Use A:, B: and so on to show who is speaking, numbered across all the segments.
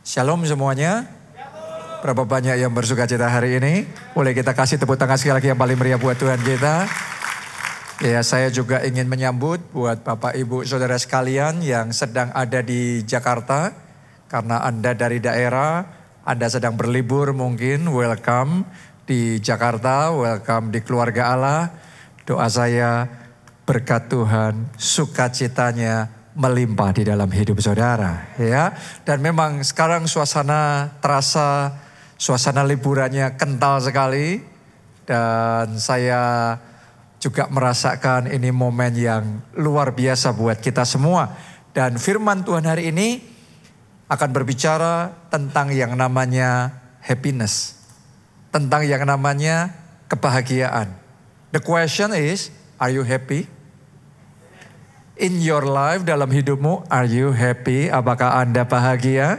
A: Shalom semuanya. Berapa banyak yang bersuka cita hari ini? Boleh kita kasih tepuk tangan sekali lagi yang paling meriah buat Tuhan kita. Ya, saya juga ingin menyambut buat Bapak Ibu Saudara sekalian yang sedang ada di Jakarta. Karena Anda dari daerah, Anda sedang berlibur mungkin, welcome di Jakarta, welcome di keluarga Allah. Doa saya berkat Tuhan, sukacitanya melimpah di dalam hidup saudara, ya. Dan memang sekarang suasana terasa, suasana liburannya kental sekali. Dan saya juga merasakan ini momen yang luar biasa buat kita semua. Dan firman Tuhan hari ini akan berbicara tentang yang namanya happiness. Tentang yang namanya kebahagiaan. The question is, are you happy? In your life, dalam hidupmu, are you happy? Apakah Anda bahagia?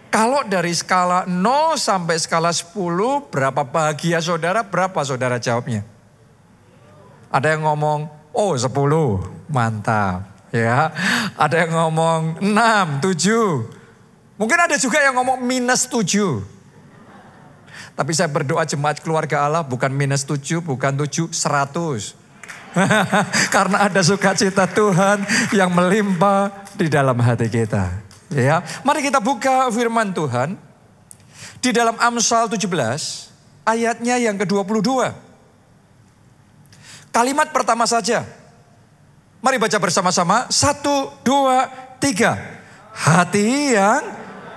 A: Kalau dari skala 0 sampai skala 10, berapa bahagia saudara? Berapa saudara jawabnya? Ada yang ngomong, oh 10, mantap. Ya, ada yang ngomong 6, 7. Mungkin ada juga yang ngomong minus 7. Tapi saya berdoa jemaat keluarga Allah bukan minus 7, bukan 7, 100. Karena ada sukacita Tuhan yang melimpah di dalam hati kita. Ya, mari kita buka firman Tuhan di dalam Amsal 17 ayatnya yang ke-22. Kalimat pertama saja. Mari baca bersama-sama. 1, 2, 3. Hati yang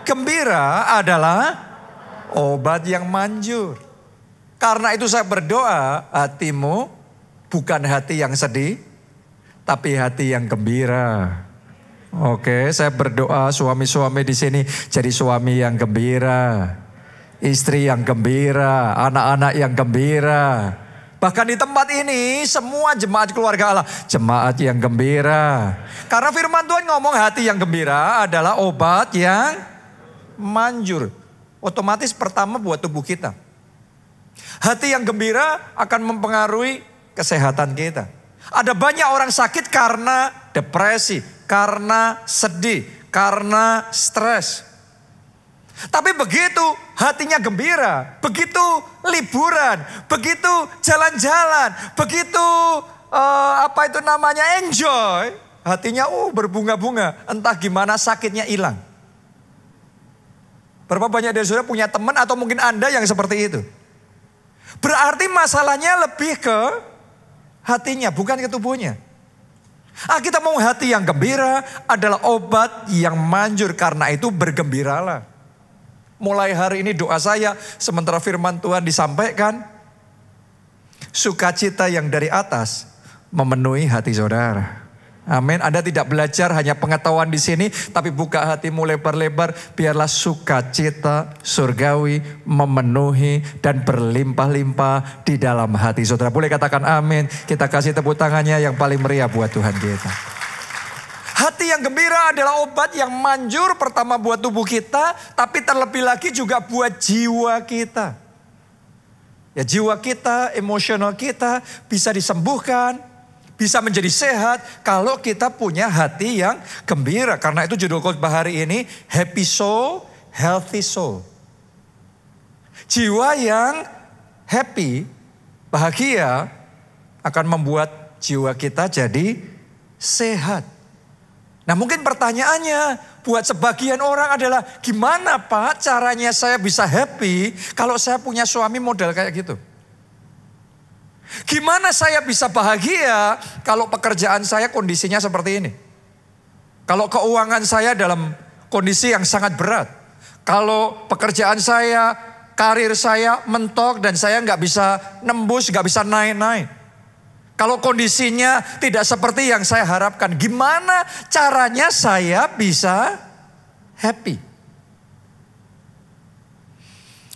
A: gembira adalah obat yang manjur. Karena itu saya berdoa hatimu bukan hati yang sedih, tapi hati yang gembira. Oke, saya berdoa suami-suami di sini jadi suami yang gembira, istri yang gembira, anak-anak yang gembira. Bahkan di tempat ini semua jemaat keluarga Allah, jemaat yang gembira. Karena firman Tuhan ngomong hati yang gembira adalah obat yang manjur. Otomatis pertama buat tubuh kita. Hati yang gembira akan mempengaruhi kesehatan kita. Ada banyak orang sakit karena depresi, karena sedih, karena stres. Tapi begitu hatinya gembira, begitu liburan, begitu jalan-jalan, begitu enjoy, hatinya berbunga-bunga, entah gimana sakitnya hilang. Berapa banyak dari saudara punya teman atau mungkin Anda yang seperti itu? Berarti masalahnya lebih ke hatinya, bukan ke tubuhnya. Kita mau hati yang gembira adalah obat yang manjur. Karena itu bergembiralah. Mulai hari ini doa saya sementara firman Tuhan disampaikan. Sukacita yang dari atas memenuhi hati saudara. Amin. Anda tidak belajar hanya pengetahuan di sini, tapi buka hatimu lebar-lebar. Biarlah sukacita surgawi memenuhi dan berlimpah-limpah di dalam hati saudara. Boleh katakan amin. Kita kasih tepuk tangannya yang paling meriah buat Tuhan kita. Hati yang gembira adalah obat yang manjur pertama buat tubuh kita, tapi terlebih lagi juga buat jiwa kita. Ya, jiwa kita, emosional kita bisa disembuhkan. Bisa menjadi sehat kalau kita punya hati yang gembira. Karena itu judul khotbah hari ini, Happy Soul, Healthy Soul. Jiwa yang happy, bahagia akan membuat jiwa kita jadi sehat. Nah, mungkin pertanyaannya buat sebagian orang adalah, gimana Pak caranya saya bisa happy kalau saya punya suami model kayak gitu? Gimana saya bisa bahagia kalau pekerjaan saya kondisinya seperti ini? Kalau keuangan saya dalam kondisi yang sangat berat. Kalau pekerjaan saya, karir saya mentok dan saya nggak bisa nembus, nggak bisa naik-naik. Kalau kondisinya tidak seperti yang saya harapkan, gimana caranya saya bisa happy?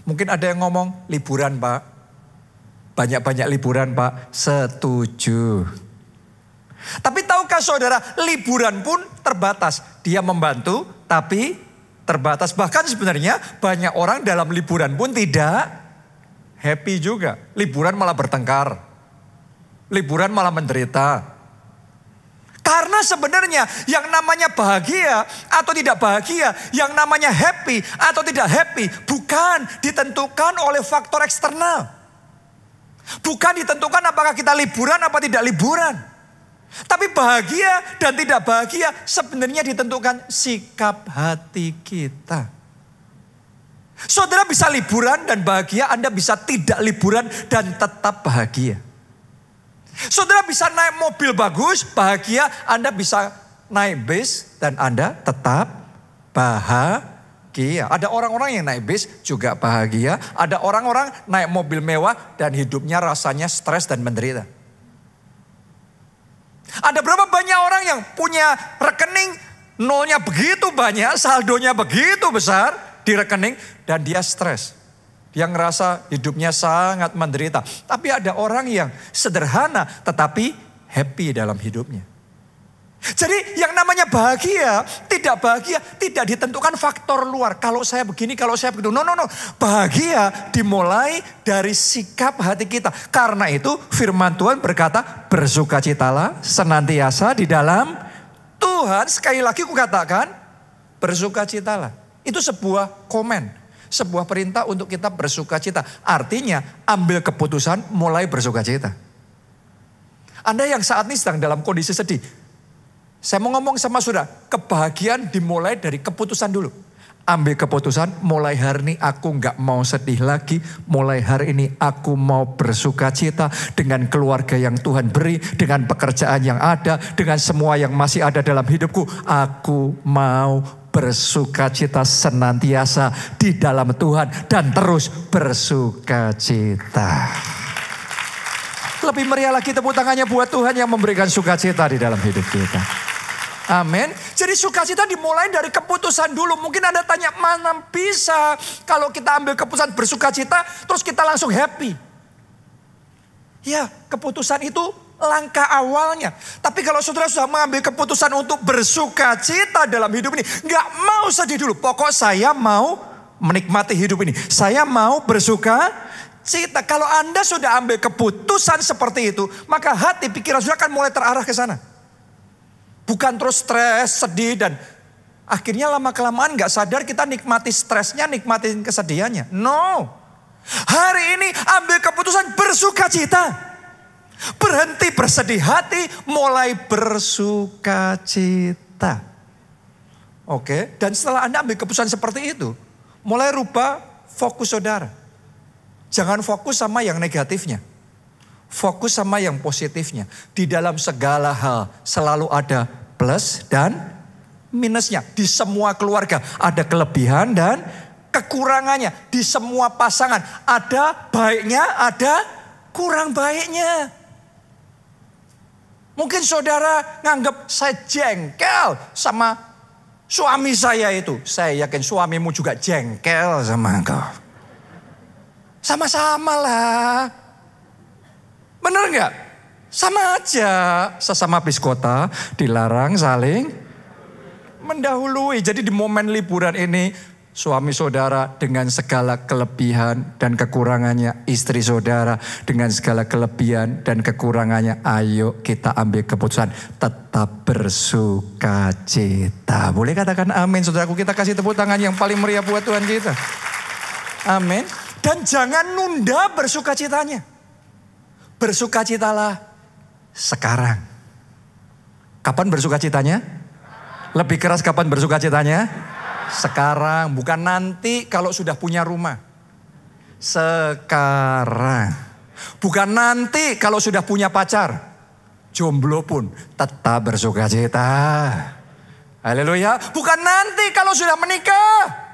A: Mungkin ada yang ngomong, liburan Pak. Banyak-banyak liburan Pak, setuju. Tapi tahukah saudara, liburan pun terbatas. Dia membantu tapi terbatas. Bahkan sebenarnya banyak orang dalam liburan pun tidak happy juga. Liburan malah bertengkar. Liburan malah menderita. Karena sebenarnya yang namanya bahagia atau tidak bahagia, yang namanya happy atau tidak happy, bukan ditentukan oleh faktor eksternal. Bukan ditentukan apakah kita liburan apa tidak liburan. Tapi bahagia dan tidak bahagia sebenarnya ditentukan sikap hati kita. Saudara bisa liburan dan bahagia, Anda bisa tidak liburan dan tetap bahagia. Saudara bisa naik mobil bagus, bahagia, Anda bisa naik bis dan Anda tetap bahagia. Ada orang-orang yang naik bis juga bahagia, ada orang-orang naik mobil mewah dan hidupnya rasanya stres dan menderita. Ada berapa banyak orang yang punya rekening nolnya begitu banyak, saldonya begitu besar di rekening dan dia stres. Dia ngerasa hidupnya sangat menderita. Tapi ada orang yang sederhana tetapi happy dalam hidupnya. Jadi yang namanya bahagia, tidak ditentukan faktor luar. Kalau saya begini, kalau saya begitu. No. Bahagia dimulai dari sikap hati kita. Karena itu firman Tuhan berkata, bersukacitalah senantiasa di dalam Tuhan. Sekali lagi aku katakan, bersukacitalah. Itu sebuah komen. Sebuah perintah untuk kita bersukacita. Artinya ambil keputusan mulai bersukacita. Anda yang saat ini sedang dalam kondisi sedih. Saya mau ngomong sama saudara. Kebahagiaan dimulai dari keputusan dulu. Ambil keputusan mulai hari ini aku gak mau sedih lagi. Mulai hari ini aku mau bersukacita dengan keluarga yang Tuhan beri. Dengan pekerjaan yang ada. Dengan semua yang masih ada dalam hidupku. Aku mau bersukacita senantiasa di dalam Tuhan dan terus bersukacita. Lebih meriah lagi tepuk tangannya buat Tuhan yang memberikan sukacita di dalam hidup kita. Amin. Jadi sukacita dimulai dari keputusan dulu. Mungkin Anda tanya, mana bisa kalau kita ambil keputusan bersukacita terus kita langsung happy. Ya, keputusan itu langkah awalnya. Tapi kalau saudara sudah mengambil keputusan untuk bersukacita dalam hidup ini, nggak mau sedih dulu. Pokok saya mau menikmati hidup ini. Saya mau bersukacita. Kalau Anda sudah ambil keputusan seperti itu, maka hati pikiran saudara akan mulai terarah ke sana. Bukan terus stres, sedih dan akhirnya lama-kelamaan nggak sadar kita nikmati stresnya, nikmatin kesedihannya. No. Hari ini ambil keputusan bersukacita. Berhenti bersedih hati, mulai bersukacita. Oke, dan setelah Anda ambil keputusan seperti itu, mulai rubah fokus saudara. Jangan fokus sama yang negatifnya. Fokus sama yang positifnya. Di dalam segala hal selalu ada plus dan minusnya. Di semua keluarga ada kelebihan dan kekurangannya. Di semua pasangan ada baiknya, ada kurang baiknya. Mungkin saudara nganggap saya jengkel sama suami saya itu. Saya yakin suamimu juga jengkel sama engkau. Sama-sama lah. Bener nggak? Sama aja. Sesama biskota dilarang saling mendahului. Jadi di momen liburan ini suami saudara dengan segala kelebihan dan kekurangannya, istri saudara dengan segala kelebihan dan kekurangannya, ayo kita ambil keputusan tetap bersukacita. Boleh katakan amin saudaraku, kita kasih tepuk tangan yang paling meriah buat Tuhan kita. Amin. Dan jangan nunda bersukacitanya. Bersukacitalah sekarang. Kapan bersukacitanya? Lebih keras kapan bersukacitanya? Sekarang, bukan nanti kalau sudah punya rumah. Sekarang. Bukan nanti kalau sudah punya pacar. Jomblo pun tetap bersukacita. Haleluya. Bukan nanti kalau sudah menikah.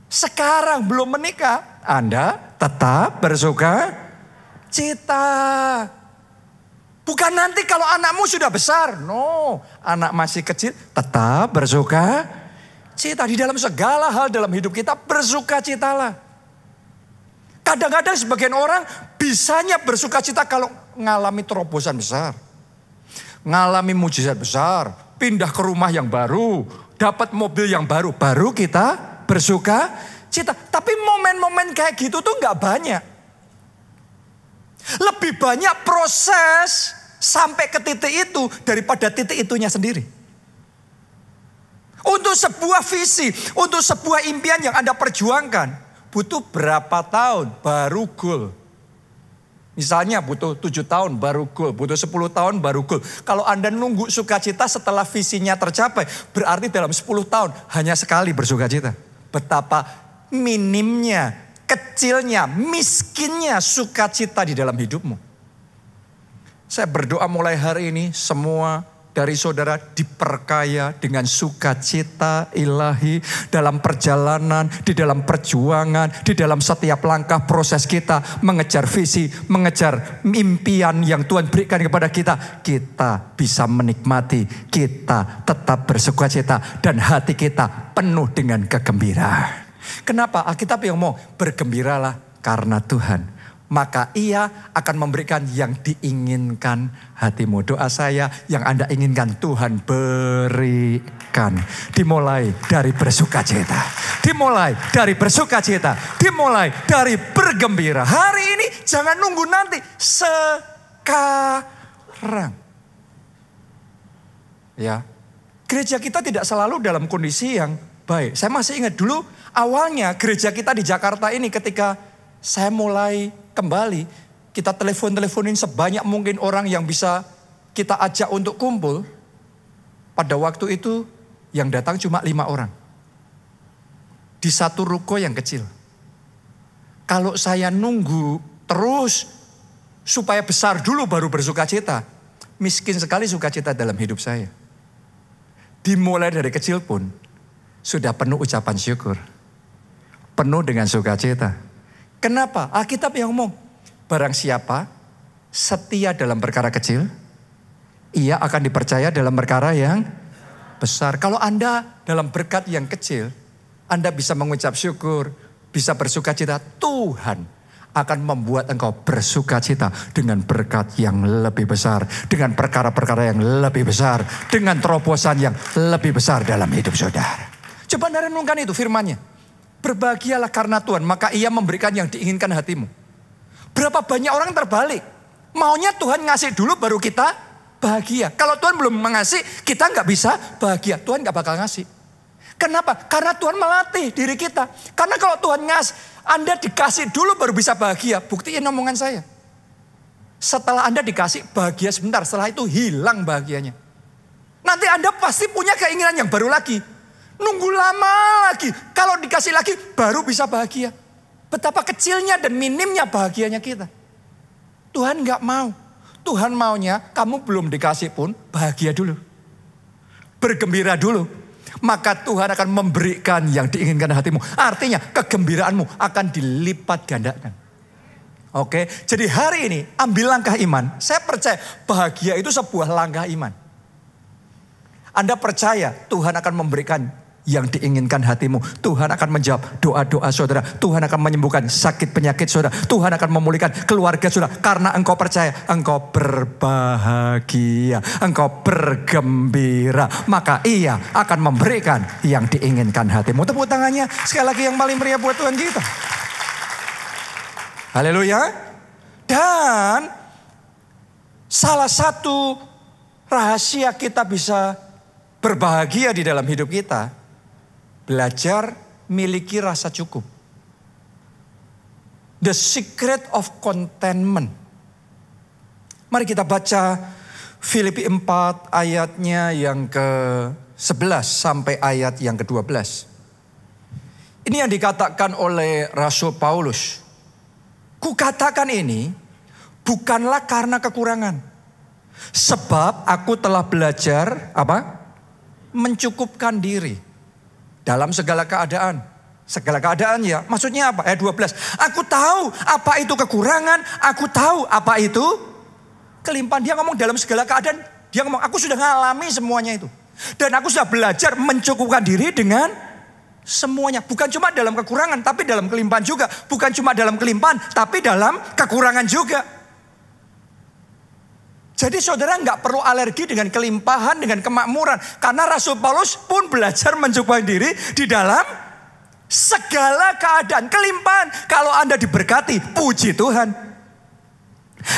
A: Sekarang belum menikah, Anda tetap bersukacita. Bukan nanti kalau anakmu sudah besar. No, anak masih kecil tetap bersukacita. Di dalam segala hal dalam hidup kita bersukacitalah. Kadang-kadang sebagian orang bisanya bersukacita kalau ngalami terobosan besar. Ngalami mujizat besar. Pindah ke rumah yang baru. Dapat mobil yang baru. Baru kita bersukacita. Tapi momen-momen kayak gitu tuh gak banyak. Lebih banyak proses sampai ke titik itu daripada titik itunya sendiri. Untuk sebuah visi, untuk sebuah impian yang Anda perjuangkan, butuh berapa tahun baru goal. Misalnya butuh 7 tahun baru goal, butuh 10 tahun baru goal. Kalau Anda nunggu sukacita setelah visinya tercapai, berarti dalam 10 tahun hanya sekali bersukacita. Betapa minimnya, kecilnya, miskinnya sukacita di dalam hidupmu. Saya berdoa mulai hari ini semua dari saudara diperkaya dengan sukacita ilahi dalam perjalanan, di dalam perjuangan, di dalam setiap langkah proses kita mengejar visi, mengejar impian yang Tuhan berikan kepada kita. Kita bisa menikmati, kita tetap bersukacita dan hati kita penuh dengan kegembiraan. Kenapa? Alkitab yang mau bergembiralah karena Tuhan. Maka Ia akan memberikan yang diinginkan hatimu. Doa saya yang Anda inginkan Tuhan berikan. Dimulai dari bersukacita. Dimulai dari bersukacita. Dimulai dari bergembira. Hari ini jangan nunggu nanti. Sekarang. Ya, gereja kita tidak selalu dalam kondisi yang baik. Saya masih ingat dulu awalnya gereja kita di Jakarta ini ketika saya mulai kembali, kita telepon-teleponin sebanyak mungkin orang yang bisa kita ajak untuk kumpul. Pada waktu itu yang datang cuma 5 orang. Di satu ruko yang kecil. Kalau saya nunggu terus supaya besar dulu baru bersukacita, miskin sekali sukacita dalam hidup saya. Dimulai dari kecil pun sudah penuh ucapan syukur. Penuh dengan sukacita. Kenapa? Alkitab yang ngomong, barang siapa setia dalam perkara kecil, ia akan dipercaya dalam perkara yang besar. Kalau Anda dalam berkat yang kecil, Anda bisa mengucap syukur, bisa bersukacita, Tuhan akan membuat engkau bersukacita dengan berkat yang lebih besar, dengan perkara-perkara yang lebih besar, dengan terobosan yang lebih besar dalam hidup saudara. Coba Anda renungkan itu firman-Nya. Berbahagialah karena Tuhan, maka Ia memberikan yang diinginkan hatimu. Berapa banyak orang terbalik. Maunya Tuhan ngasih dulu baru kita bahagia. Kalau Tuhan belum mengasih, kita nggak bisa bahagia. Tuhan nggak bakal ngasih. Kenapa? Karena Tuhan melatih diri kita. Karena kalau Tuhan ngasih, Anda dikasih dulu baru bisa bahagia. Buktiin omongan saya. Setelah Anda dikasih bahagia sebentar, setelah itu hilang bahagianya. Nanti Anda pasti punya keinginan yang baru lagi. Nunggu lama lagi. Kalau dikasih lagi baru bisa bahagia. Betapa kecilnya dan minimnya bahagianya kita. Tuhan gak mau. Tuhan maunya kamu belum dikasih pun bahagia dulu. Bergembira dulu. Maka Tuhan akan memberikan yang diinginkan hatimu. Artinya kegembiraanmu akan dilipat gandakan. Oke, jadi hari ini ambil langkah iman. Saya percaya bahagia itu sebuah langkah iman. Anda percaya Tuhan akan memberikan yang diinginkan hatimu. Tuhan akan menjawab doa-doa saudara. Tuhan akan menyembuhkan sakit penyakit saudara. Tuhan akan memulihkan keluarga saudara. Karena engkau percaya, engkau berbahagia, engkau bergembira. Maka Ia akan memberikan yang diinginkan hatimu. Tepuk tangannya sekali lagi yang paling meriah buat Tuhan kita. Haleluya. Dan salah satu rahasia kita bisa berbahagia di dalam hidup kita, belajar miliki rasa cukup. The secret of contentment. Mari kita baca Filipi 4 ayatnya yang ke-11 sampai ayat yang ke-12. Ini yang dikatakan oleh Rasul Paulus. Kukatakan ini bukanlah karena kekurangan. Sebab aku telah belajar mencukupkan diri dalam segala keadaan. Segala keadaan ya. Maksudnya apa? Ayat 12. Aku tahu apa itu kekurangan. Aku tahu apa itu kelimpahan. Dia ngomong dalam segala keadaan. Dia ngomong aku sudah mengalami semuanya itu. Dan aku sudah belajar mencukupkan diri dengan semuanya. Bukan cuma dalam kekurangan tapi dalam kelimpahan juga. Bukan cuma dalam kelimpahan tapi dalam kekurangan juga. Jadi saudara nggak perlu alergi dengan kelimpahan, dengan kemakmuran. Karena Rasul Paulus pun belajar mencukupkan diri di dalam segala keadaan. Kelimpahan, kalau Anda diberkati, puji Tuhan.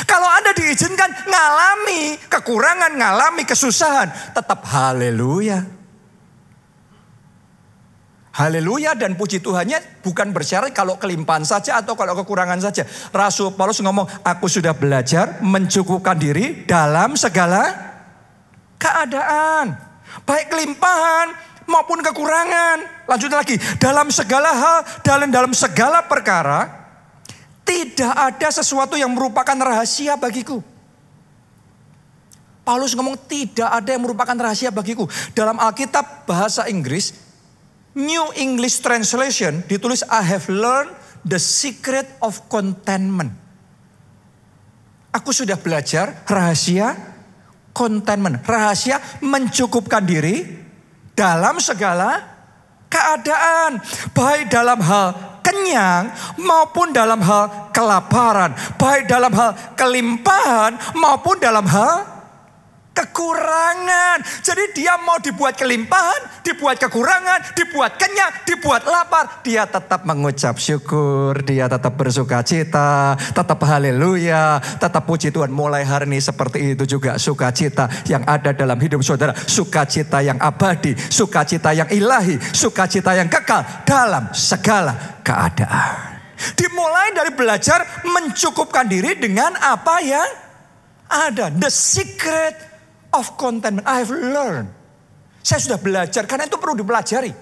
A: Kalau Anda diizinkan ngalami kekurangan, ngalami kesusahan, tetap haleluya. Haleluya dan puji Tuhannya bukan bersyarat kalau kelimpahan saja atau kalau kekurangan saja. Rasul Paulus ngomong, aku sudah belajar mencukupkan diri dalam segala keadaan. Baik kelimpahan maupun kekurangan. Lanjut lagi, dalam segala hal, dalam segala perkara, tidak ada sesuatu yang merupakan rahasia bagiku. Paulus ngomong tidak ada yang merupakan rahasia bagiku. Dalam Alkitab bahasa Inggris, New English Translation ditulis I have learned the secret of contentment. Aku sudah belajar rahasia contentment. Rahasia mencukupkan diri dalam segala keadaan. Baik dalam hal kenyang maupun dalam hal kelaparan. Baik dalam hal kelimpahan maupun dalam hal kekurangan. Jadi dia mau dibuat kelimpahan, dibuat kekurangan, dibuat kenyang, dibuat lapar. Dia tetap mengucap syukur, dia tetap bersuka cita, tetap haleluya, tetap puji Tuhan. Mulai hari ini seperti itu juga sukacita yang ada dalam hidup saudara. Sukacita yang abadi, sukacita yang ilahi, sukacita yang kekal dalam segala keadaan. Dimulai dari belajar mencukupkan diri dengan apa yang ada. The secret of contentment. I have learned. Saya sudah belajar. Karena itu perlu dipelajari.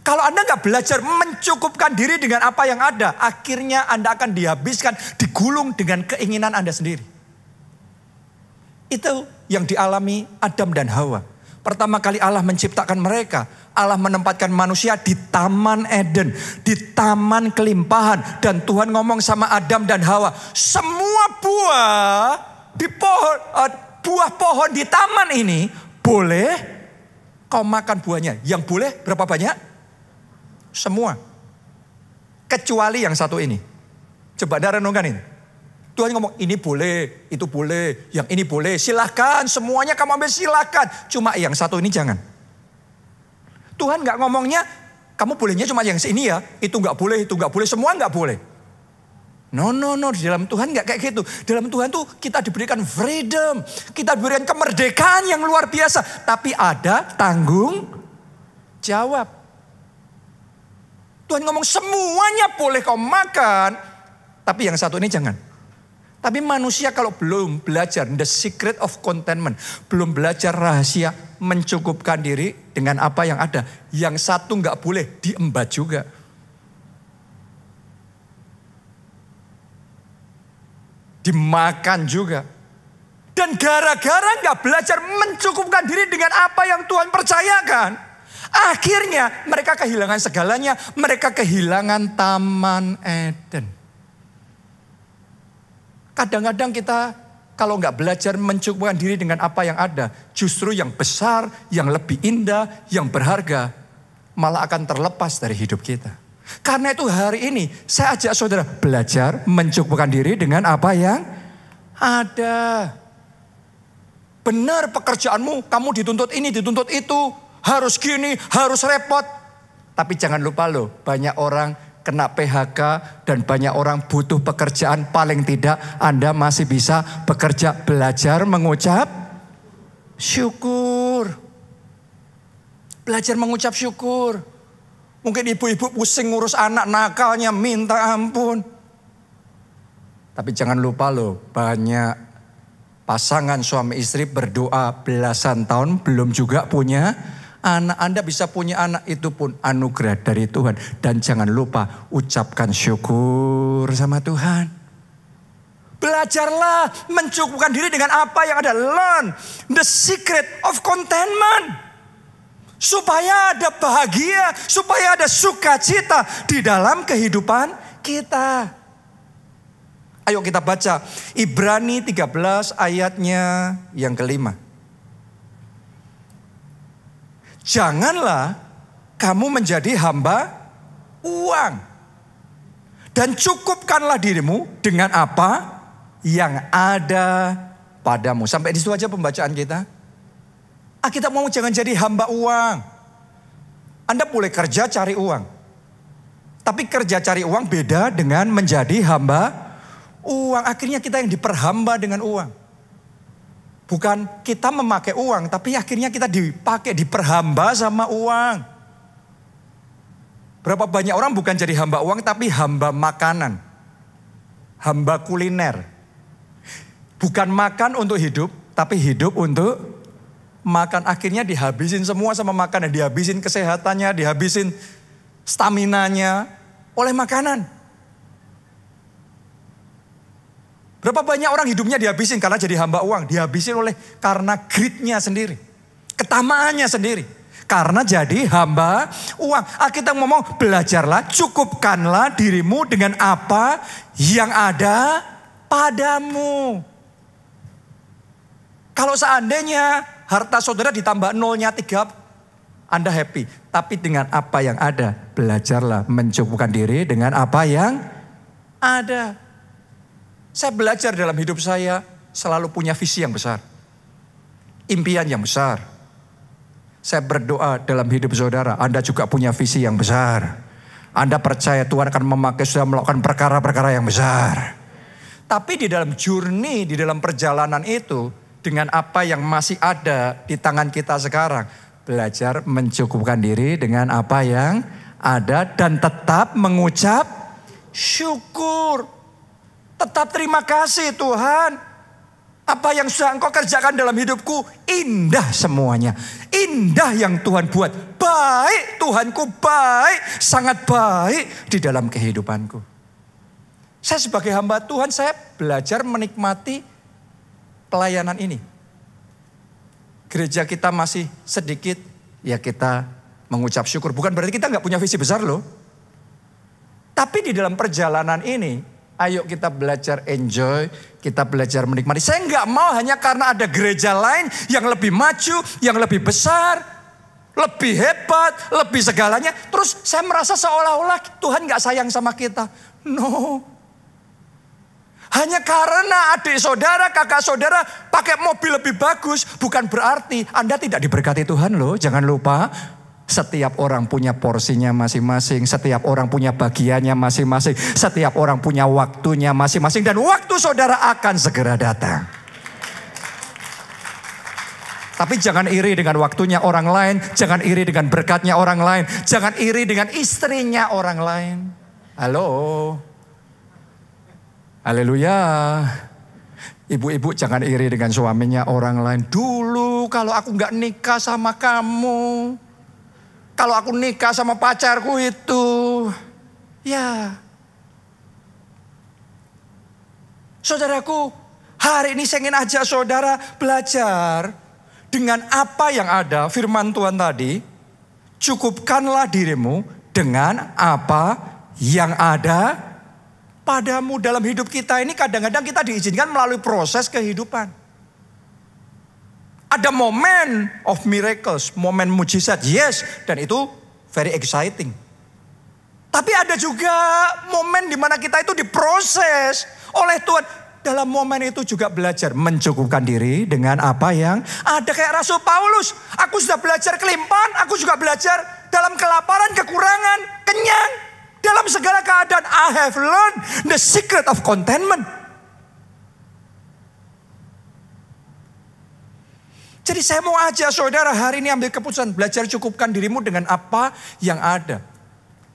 A: Kalau Anda nggak belajar mencukupkan diri dengan apa yang ada, akhirnya Anda akan dihabiskan, digulung dengan keinginan Anda sendiri. Itu yang dialami Adam dan Hawa. Pertama kali Allah menciptakan mereka. Allah menempatkan manusia di Taman Eden. Di taman kelimpahan. Dan Tuhan ngomong sama Adam dan Hawa. Semua buah di pohon, buah pohon di taman ini boleh kau makan buahnya. Yang boleh berapa banyak? Semua. Kecuali yang satu ini. Coba Anda renungkan ini. Tuhan ngomong ini boleh, itu boleh, yang ini boleh. Silahkan, semuanya kamu ambil silahkan. Cuma yang satu ini jangan. Tuhan gak ngomongnya kamu bolehnya cuma yang ini ya. Itu gak boleh, semua gak boleh. No. Di dalam Tuhan gak kayak gitu. Dalam Tuhan tuh kita diberikan freedom. Kita diberikan kemerdekaan yang luar biasa. Tapi ada tanggung jawab. Tuhan ngomong semuanya boleh kau makan. Tapi yang satu ini jangan. Tapi manusia kalau belum belajar the secret of contentment. Belum belajar rahasia mencukupkan diri dengan apa yang ada. Yang satu gak boleh diembat juga. Dimakan juga. Dan gara-gara gak belajar mencukupkan diri dengan apa yang Tuhan percayakan. Akhirnya mereka kehilangan segalanya. Mereka kehilangan Taman Eden. Kadang-kadang kita kalau gak belajar mencukupkan diri dengan apa yang ada. Justru yang besar, yang lebih indah, yang berharga. Malah akan terlepas dari hidup kita. Karena itu hari ini saya ajak saudara belajar mencukupkan diri dengan apa yang ada. Benar pekerjaanmu, kamu dituntut ini, dituntut itu. Harus gini, harus repot. Tapi jangan lupa loh, banyak orang kena PHK dan banyak orang butuh pekerjaan. Paling tidak Anda masih bisa bekerja, belajar mengucap syukur. Belajar mengucap syukur. Mungkin ibu-ibu pusing ngurus anak nakalnya minta ampun. Tapi jangan lupa loh, banyak pasangan suami istri berdoa belasan tahun belum juga punya anak. Anda bisa punya anak, itu pun anugerah dari Tuhan. Dan jangan lupa ucapkan syukur sama Tuhan. Belajarlah mencukupkan diri dengan apa yang ada. Learn the secret of contentment. Supaya ada bahagia, supaya ada sukacita di dalam kehidupan kita. Ayo kita baca Ibrani 13 ayatnya yang kelima. Janganlah kamu menjadi hamba uang. Dan cukupkanlah dirimu dengan apa yang ada padamu. Sampai di situ aja pembacaan kita. Kita mau jangan jadi hamba uang. Anda boleh kerja cari uang. Tapi kerja cari uang beda dengan menjadi hamba Uang, akhirnya kita yang diperhamba dengan uang. Bukan kita memakai uang, tapi akhirnya kita diperhamba sama uang. Berapa banyak orang bukan jadi hamba uang, tapi hamba makanan. Hamba kuliner. Bukan makan untuk hidup, tapi hidup untuk makan. Akhirnya dihabisin semua sama makanan. Dihabisin kesehatannya, dihabisin staminanya oleh makanan. Berapa banyak orang hidupnya dihabisin karena jadi hamba uang. Dihabisin karena greed-nya sendiri. Ketamaannya sendiri. Karena jadi hamba uang. Alkitab ngomong, belajarlah, cukupkanlah dirimu dengan apa yang ada padamu. Kalau seandainya harta saudara ditambah nolnya 3, Anda happy. Tapi dengan apa yang ada, belajarlah mencukupkan diri dengan apa yang ada. Saya belajar dalam hidup saya selalu punya visi yang besar. Impian yang besar. Saya berdoa dalam hidup saudara, Anda juga punya visi yang besar. Anda percaya Tuhan akan memakai sudah melakukan perkara-perkara yang besar. Tapi di dalam journey, di dalam perjalanan itu, dengan apa yang masih ada di tangan kita sekarang, belajar mencukupkan diri dengan apa yang ada dan tetap mengucap syukur. Tetap terima kasih Tuhan. Apa yang sudah Engkau kerjakan dalam hidupku indah semuanya. Indah yang Tuhan buat. Baik Tuhanku, baik, sangat baik di dalam kehidupanku. Saya sebagai hamba Tuhan, saya belajar menikmati pelayanan ini. Gereja kita masih sedikit, ya kita mengucap syukur. Bukan berarti kita nggak punya visi besar loh. Tapi di dalam perjalanan ini, ayo kita belajar enjoy, kita belajar menikmati. Saya nggak mau hanya karena ada gereja lain yang lebih maju, yang lebih besar, lebih hebat, lebih segalanya. Terus saya merasa seolah-olah Tuhan nggak sayang sama kita. No. Hanya karena adik saudara, kakak saudara pakai mobil lebih bagus, bukan berarti Anda tidak diberkati Tuhan loh. Jangan lupa. Setiap orang punya porsinya masing-masing. Setiap orang punya bagiannya masing-masing. Setiap orang punya waktunya masing-masing. Dan waktu saudara akan segera datang. Tapi jangan iri dengan waktunya orang lain. Jangan iri dengan berkatnya orang lain. Jangan iri dengan istrinya orang lain. Halo. Haleluya. Ibu-ibu jangan iri dengan suaminya orang lain. Dulu kalau aku gak nikah sama kamu. Kalau aku nikah sama pacarku itu, ya. Saudaraku, hari ini saya ingin ajak saudara belajar dengan apa yang ada. Firman Tuhan tadi, cukupkanlah dirimu dengan apa yang ada padamu. Dalam hidup kita ini kadang-kadang kita diizinkan melalui proses kehidupan. Ada momen of miracles, momen mujizat, yes. Dan itu very exciting. Tapi ada juga momen di mana kita itu diproses oleh Tuhan. Dalam momen itu juga belajar mencukupkan diri dengan apa yang ada. Kayak Rasul Paulus, aku sudah belajar kelimpahan, aku juga belajar dalam kelaparan, kekurangan, kenyang. Dalam segala keadaan, I have learned the secret of contentment. Jadi saya mau ajak saudara hari ini ambil keputusan. Belajar cukupkan dirimu dengan apa yang ada.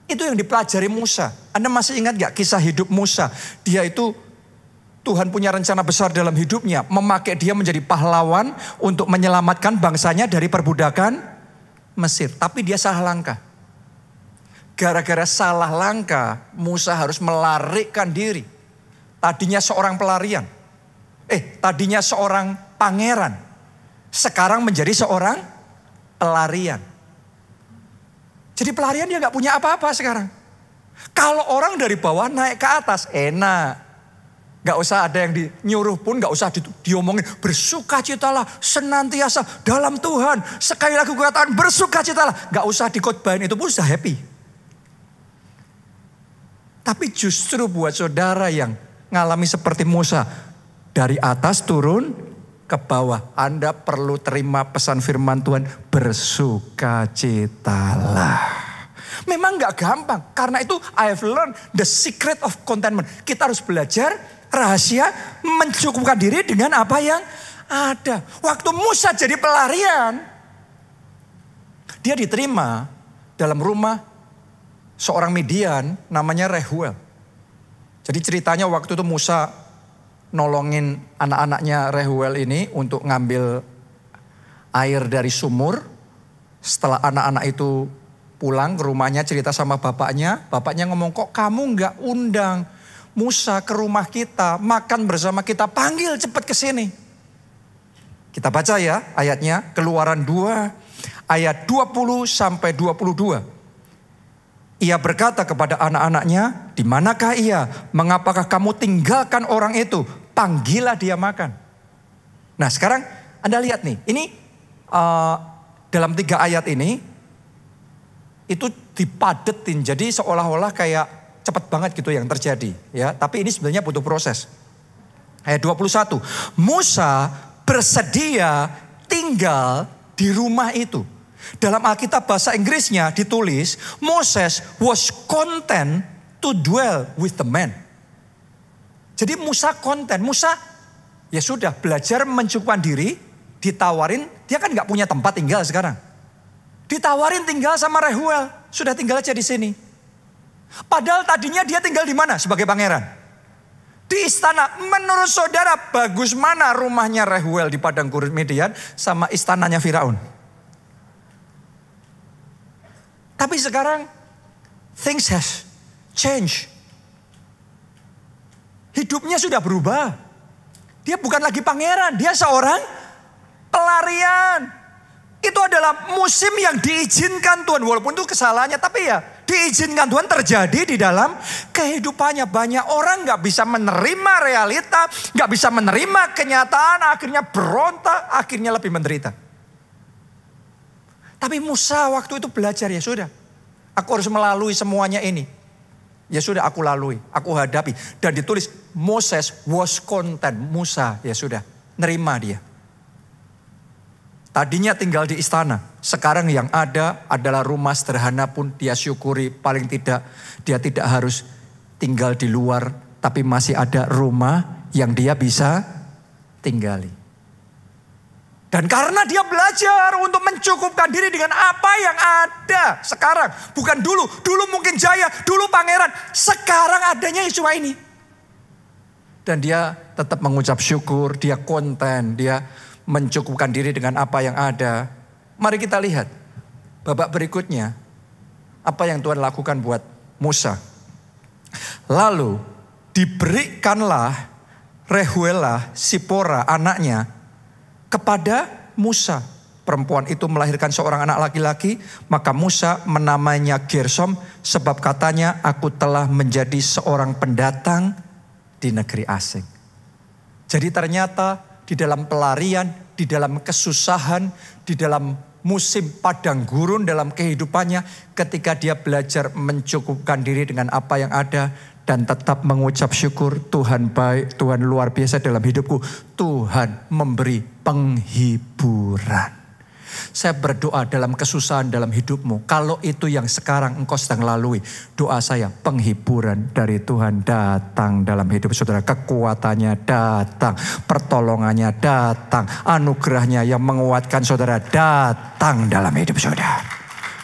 A: Itu yang dipelajari Musa. Anda masih ingat gak kisah hidup Musa? Dia itu Tuhan punya rencana besar dalam hidupnya. Memakai dia menjadi pahlawan untuk menyelamatkan bangsanya dari perbudakan Mesir. Tapi dia salah langkah. Gara-gara salah langkah, Musa harus melarikan diri. Tadinya seorang pelarian. Tadinya seorang pangeran. Sekarang menjadi seorang pelarian. Jadi pelarian dia gak punya apa-apa sekarang. Kalau orang dari bawah naik ke atas enak. Gak usah ada yang nyuruh pun, gak usah diomongin. Bersukacitalah senantiasa dalam Tuhan. Sekali lagi gue katakan bersukacitalah. Gak usah dikotbahin, itu pun sudah happy. Tapi justru buat saudara yang ngalami seperti Musa. Dari atas turun ke bawah, Anda perlu terima pesan firman Tuhan, bersukacitalah. Memang gak gampang, karena itu I have learned the secret of contentment. Kita harus belajar Rahasia mencukupkan diri dengan apa yang ada. Waktu Musa jadi pelarian, dia diterima dalam rumah seorang Midian namanya Reuel. Jadi ceritanya waktu itu Musa nolongin anak-anaknya Reuel ini untuk ngambil air dari sumur. Setelah anak-anak itu pulang ke rumahnya, cerita sama bapaknya. Bapaknya ngomong, kok kamu nggak undang Musa ke rumah kita, makan bersama kita, panggil cepat ke sini. Kita baca ya ayatnya, Keluaran 2 ayat 20 sampai 22. Ia berkata kepada anak-anaknya, di manakah ia? Mengapakah kamu tinggalkan orang itu? Panggillah dia makan. Nah sekarang Anda lihat nih, ini dalam 3 ayat ini, itu dipadetin, jadi seolah-olah kayak cepat banget gitu yang terjadi. Ya, tapi ini sebenarnya butuh proses. Ayat 21, Musa bersedia tinggal di rumah itu. Dalam Alkitab bahasa Inggrisnya ditulis, Moses was content to dwell with the man. Jadi Musa konten, Musa ya sudah belajar mencukupkan diri, ditawarin, dia kan gak punya tempat tinggal sekarang. Ditawarin tinggal sama Reuel, sudah tinggal aja di sini. Padahal tadinya dia tinggal di mana sebagai pangeran? Di istana. Menurut saudara bagus mana rumahnya Reuel di padang gurun Midian sama istananya Firaun? Tapi sekarang things has changed. Hidupnya sudah berubah. Dia bukan lagi pangeran, dia seorang pelarian. Itu adalah musim yang diizinkan Tuhan. Walaupun itu kesalahannya, tapi ya diizinkan Tuhan terjadi di dalam kehidupannya. Banyak orang gak bisa menerima realita, gak bisa menerima kenyataan, akhirnya berontak, akhirnya lebih menderita. Tapi Musa waktu itu belajar, ya sudah, aku harus melalui semuanya ini. Ya sudah, aku lalui, aku hadapi. Dan ditulis Moses was content. Musa ya sudah, nerima dia. Tadinya tinggal di istana, sekarang yang ada adalah rumah sederhana pun dia syukuri. Paling tidak dia tidak harus tinggal di luar, tapi masih ada rumah yang dia bisa tinggali. Dan karena dia belajar untuk mencukupkan diri dengan apa yang ada sekarang. Bukan dulu, dulu mungkin jaya, dulu pangeran, sekarang adanya cuma ini. Dan dia tetap mengucap syukur, dia konten, dia mencukupkan diri dengan apa yang ada. Mari kita lihat babak berikutnya. Apa yang Tuhan lakukan buat Musa. Lalu diberikanlah Reuelah Sipora anaknya kepada Musa. Perempuan itu melahirkan seorang anak laki-laki. Maka Musa menamainya Gersom. Sebab katanya aku telah menjadi seorang pendatang di negeri asing. Jadi ternyata di dalam pelarian, di dalam kesusahan, di dalam musim padang gurun dalam kehidupannya, ketika dia belajar mencukupkan diri dengan apa yang ada dan tetap mengucap syukur, Tuhan baik, Tuhan luar biasa dalam hidupku, Tuhan memberi penghiburan. Saya berdoa dalam kesusahan dalam hidupmu, kalau itu yang sekarang engkau sedang lalui, doa saya penghiburan dari Tuhan datang dalam hidup saudara. Kekuatannya datang, pertolongannya datang, anugerahnya yang menguatkan saudara datang dalam hidup saudara.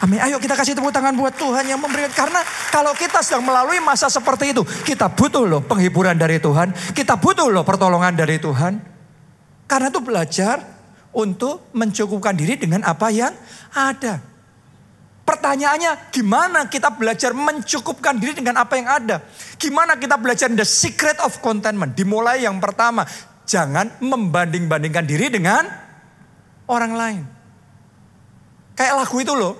A: Amin. Ayo kita kasih tepuk tangan buat Tuhan yang memberikan. Karena kalau kita sedang melalui masa seperti itu, kita butuh loh penghiburan dari Tuhan. Kita butuh loh pertolongan dari Tuhan. Karena itu belajar untuk mencukupkan diri dengan apa yang ada. Pertanyaannya, gimana kita belajar mencukupkan diri dengan apa yang ada? Gimana kita belajar the secret of contentment? Dimulai yang pertama, jangan membanding-bandingkan diri dengan orang lain. Kayak lagu itu loh,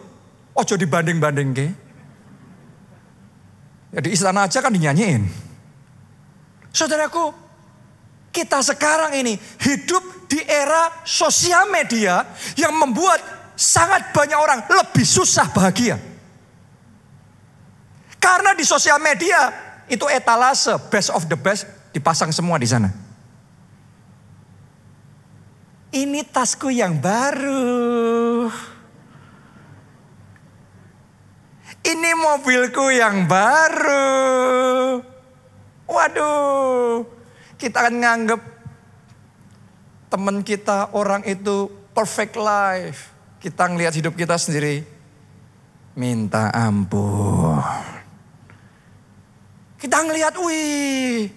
A: ojo dibanding-banding ke. Ya di istana aja kan dinyanyiin. Saudaraku, kita sekarang ini hidup di era sosial media yang membuat sangat banyak orang lebih susah bahagia. Karena di sosial media itu etalase best of the best dipasang semua di sana. Ini tasku yang baru. Ini mobilku yang baru. Waduh. Kita akan nganggep teman kita, orang itu perfect life. Kita ngelihat hidup kita sendiri, minta ampun. Kita ngelihat, wih,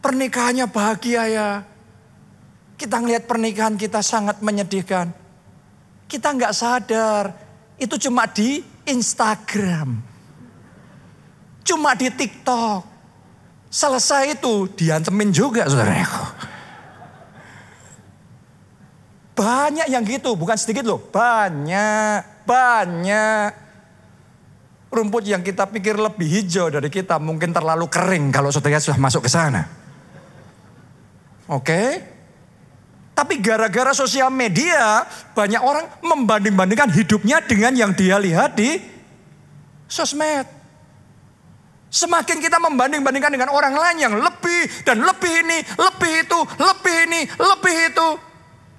A: pernikahannya bahagia ya. Kita ngelihat pernikahan kita sangat menyedihkan. Kita nggak sadar, itu cuma di Instagram. Cuma di TikTok. Selesai itu diantemin juga saudaraku. Banyak yang gitu, bukan sedikit loh. Banyak. Rumput yang kita pikir lebih hijau dari kita mungkin terlalu kering kalau saudara sudah masuk ke sana. Oke? Tapi gara-gara sosial media banyak orang membanding-bandingkan hidupnya dengan yang dia lihat di sosmed. Semakin kita membanding-bandingkan dengan orang lain yang lebih dan lebih ini, lebih itu, lebih ini, lebih itu.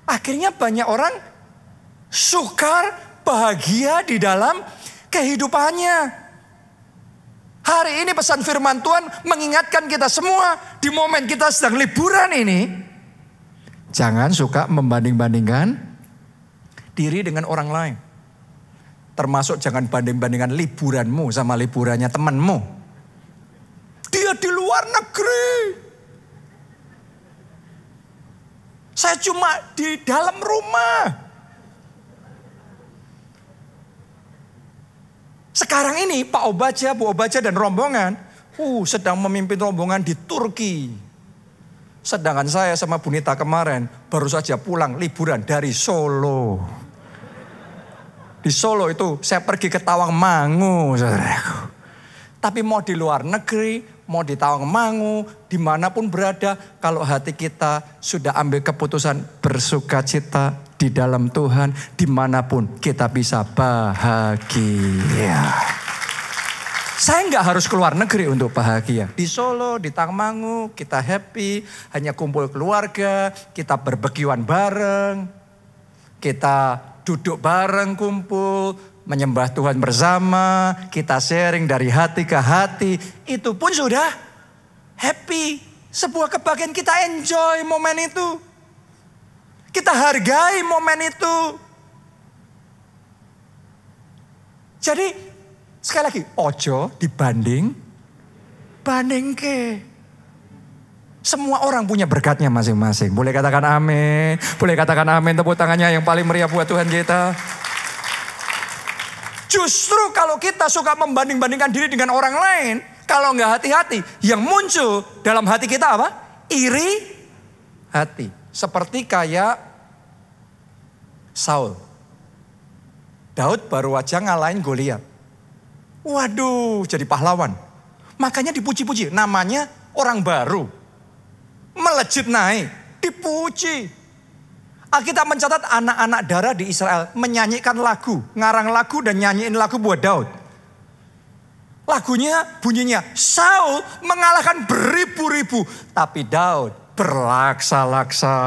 A: Akhirnya banyak orang sukar, bahagia di dalam kehidupannya. Hari ini pesan firman Tuhan mengingatkan kita semua di momen kita sedang liburan ini. Jangan suka membanding-bandingkan diri dengan orang lain. Termasuk jangan banding-bandingkan liburanmu sama liburannya temanmu. Dia di luar negeri. Saya cuma di dalam rumah. Sekarang ini Pak Obaja, Bu Obaja dan rombongan sedang memimpin rombongan di Turki. Sedangkan saya sama Bu Nita kemarin baru saja pulang liburan dari Solo. Di Solo itu saya pergi ke Tawangmangu, saudaraku. Tapi mau di luar negeri, mau di Tawangmangu, dimanapun berada, kalau hati kita sudah ambil keputusan bersukacita di dalam Tuhan, dimanapun kita bisa bahagia. Saya nggak harus keluar negeri untuk bahagia. Di Solo, di Tawangmangu, kita happy, hanya kumpul keluarga, kita berbekiwan bareng, kita duduk bareng kumpul, menyembah Tuhan bersama, kita sharing dari hati ke hati, itu pun sudah happy. Sebuah kebahagiaan, kita enjoy momen itu. Kita hargai momen itu. Jadi sekali lagi, ojo banding ke. Semua orang punya berkatnya masing-masing. Boleh katakan amin. Boleh katakan amin, tepuk tangannya yang paling meriah buat Tuhan kita. Justru kalau kita suka membanding-bandingkan diri dengan orang lain, kalau nggak hati-hati, yang muncul dalam hati kita apa? Iri hati. Seperti kayak Saul. Daud baru aja ngalahin Goliat. Waduh, jadi pahlawan. Makanya dipuji-puji. Namanya orang baru. Melejit naik, dipuji. Alkitab mencatat anak-anak darah di Israel menyanyikan lagu, ngarang lagu dan nyanyiin lagu buat Daud. Lagunya bunyinya, Saul mengalahkan beribu-ribu, tapi Daud berlaksa-laksa.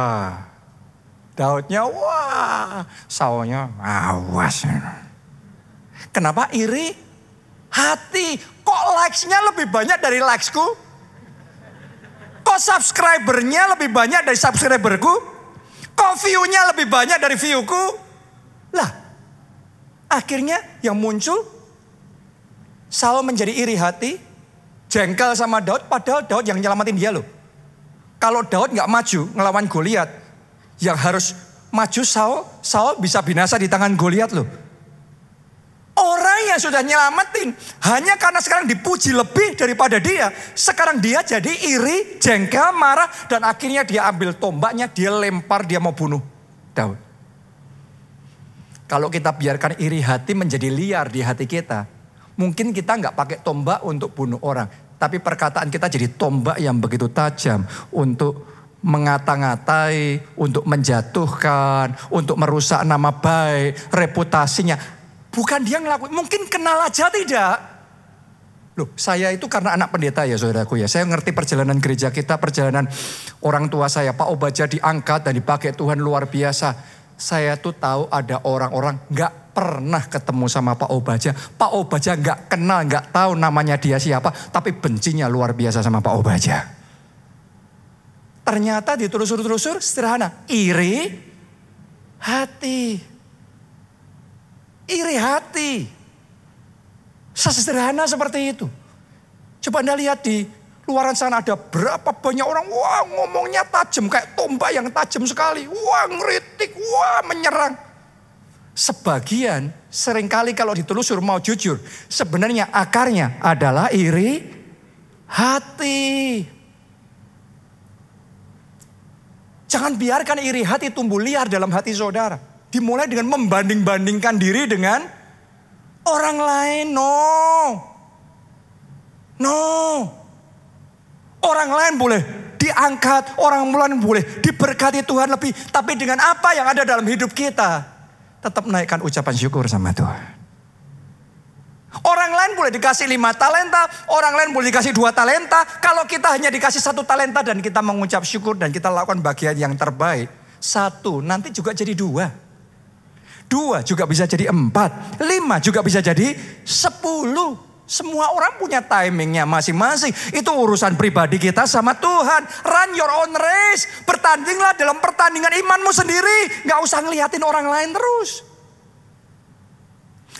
A: Daudnya wah, Saulnya awas. Kenapa iri? Hati, kok likes-nya lebih banyak dari likes-ku? Kok subscriber-nya lebih banyak dari subscriber-ku? Kok view-nya lebih banyak dari view-ku? Lah, akhirnya yang muncul, Saul menjadi iri hati, jengkel sama Daud, padahal Daud yang nyelamatin dia loh. Kalau Daud gak maju ngelawan Goliat, yang harus maju Saul bisa binasa di tangan Goliat loh. Orang yang sudah nyelamatin, hanya karena sekarang dipuji lebih daripada dia, sekarang dia jadi iri, jengkel, marah, dan akhirnya dia ambil tombaknya, dia lempar, dia mau bunuh Daud. Kalau kita biarkan iri hati menjadi liar di hati kita, mungkin kita nggak pakai tombak untuk bunuh orang, tapi perkataan kita jadi tombak yang begitu tajam untuk mengata-ngatai, untuk menjatuhkan, untuk merusak nama baik, reputasinya. Bukan dia ngelakuin, mungkin kenal aja tidak. Loh, saya itu karena anak pendeta ya saudaraku ya. Saya ngerti perjalanan gereja kita, perjalanan orang tua saya. Pak Obaja diangkat dan dipakai Tuhan luar biasa. Saya tuh tahu ada orang-orang gak pernah ketemu sama Pak Obaja. Pak Obaja gak kenal, gak tahu namanya dia siapa. Tapi bencinya luar biasa sama Pak Obaja.
B: Ternyata ditelusur-telusur sederhana. Iri hati. Iri hati. Sesederhana seperti itu. Coba Anda lihat di luaran sana ada berapa banyak orang. Wah, ngomongnya tajam kayak tombak yang tajam sekali. Wah, ngeritik, wah, menyerang. Sebagian seringkali kalau ditelusur mau jujur. Sebenarnya akarnya adalah iri hati. Jangan biarkan iri hati tumbuh liar dalam hati saudara. Dimulai dengan membanding-bandingkan diri dengan orang lain. No. Orang lain boleh diangkat, orang lain boleh diberkati Tuhan lebih. Tapi dengan apa yang ada dalam hidup kita, tetap naikkan ucapan syukur sama Tuhan. Orang lain boleh dikasih 5 talenta, orang lain boleh dikasih 2 talenta. Kalau kita hanya dikasih 1 talenta dan kita mengucap syukur dan kita lakukan bagian yang terbaik. 1 nanti juga jadi 2. 2 juga bisa jadi 4. 5 juga bisa jadi 10. Semua orang punya timingnya masing-masing. Itu urusan pribadi kita sama Tuhan. Run your own race. Bertandinglah dalam pertandingan imanmu sendiri. Gak usah ngeliatin orang lain terus.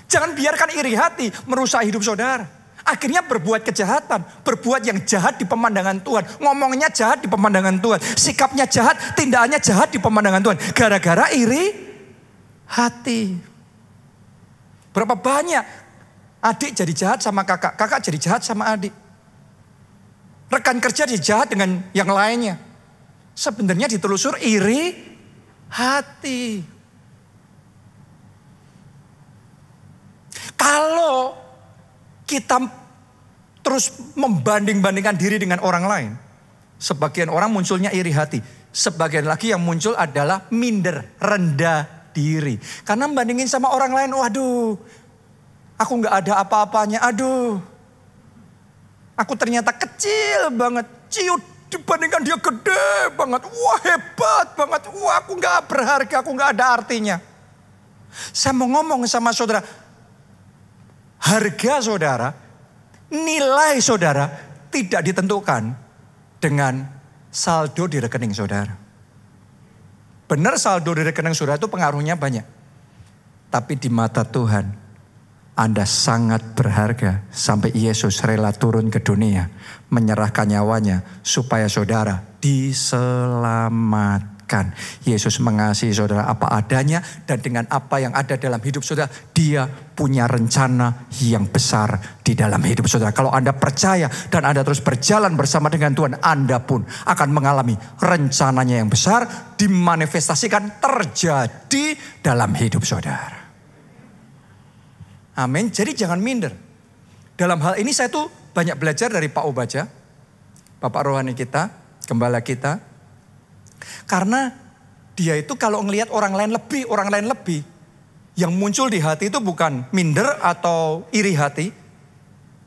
B: Jangan biarkan iri hati merusak hidup saudara. Akhirnya berbuat kejahatan. Berbuat yang jahat di pemandangan Tuhan. Ngomongnya jahat di pemandangan Tuhan. Sikapnya jahat, tindakannya jahat di pemandangan Tuhan. Gara-gara iri hati. Berapa banyak adik jadi jahat sama kakak. Kakak jadi jahat sama adik. Rekan kerja jadi jahat dengan yang lainnya. Sebenarnya ditelusur iri hati. Kalau kita terus membanding-bandingkan diri dengan orang lain. Sebagian orang munculnya iri hati. Sebagian lagi yang muncul adalah minder, rendah diri. Karena membandingin sama orang lain, waduh, aku gak ada apa-apanya, aduh. Aku ternyata kecil banget, ciut dibandingkan dia gede banget. Wah, hebat banget, wah, aku gak berharga, aku gak ada artinya. Saya mau ngomong sama saudara, harga saudara, nilai saudara tidak ditentukan dengan saldo di rekening saudara. Benar saldo di rekening saudara itu pengaruhnya banyak. Tapi di mata Tuhan, Anda sangat berharga sampai Yesus rela turun ke dunia, menyerahkan nyawanya supaya saudara diselamatkan. Yesus mengasihi saudara apa adanya dan dengan apa yang ada dalam hidup saudara, dia punya rencana yang besar di dalam hidup saudara. Kalau Anda percaya dan Anda terus berjalan bersama dengan Tuhan, Anda pun akan mengalami rencananya yang besar dimanifestasikan terjadi dalam hidup saudara. Amin. Jadi jangan minder. Dalam hal ini saya tuh banyak belajar dari Pak Obaja, Bapak rohani kita, gembala kita. Karena dia itu kalau ngelihat orang lain lebih, yang muncul di hati itu bukan minder atau iri hati,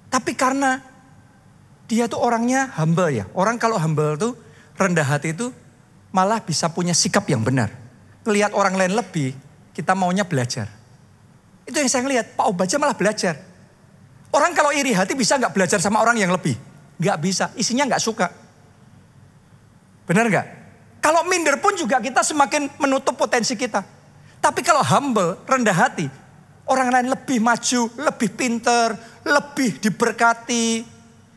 B: tapi karena dia tuh orangnya humble ya. Orang kalau humble tuh, rendah hati itu malah bisa punya sikap yang benar. Ngelihat orang lain lebih, kita maunya belajar. Itu yang saya ngelihat, Pak Obaja malah belajar. Orang kalau iri hati bisa gak belajar sama orang yang lebih? Gak bisa, isinya gak suka. Benar gak? Kalau minder pun juga kita semakin menutup potensi kita. Tapi kalau humble, rendah hati, orang lain lebih maju, lebih pinter, lebih diberkati.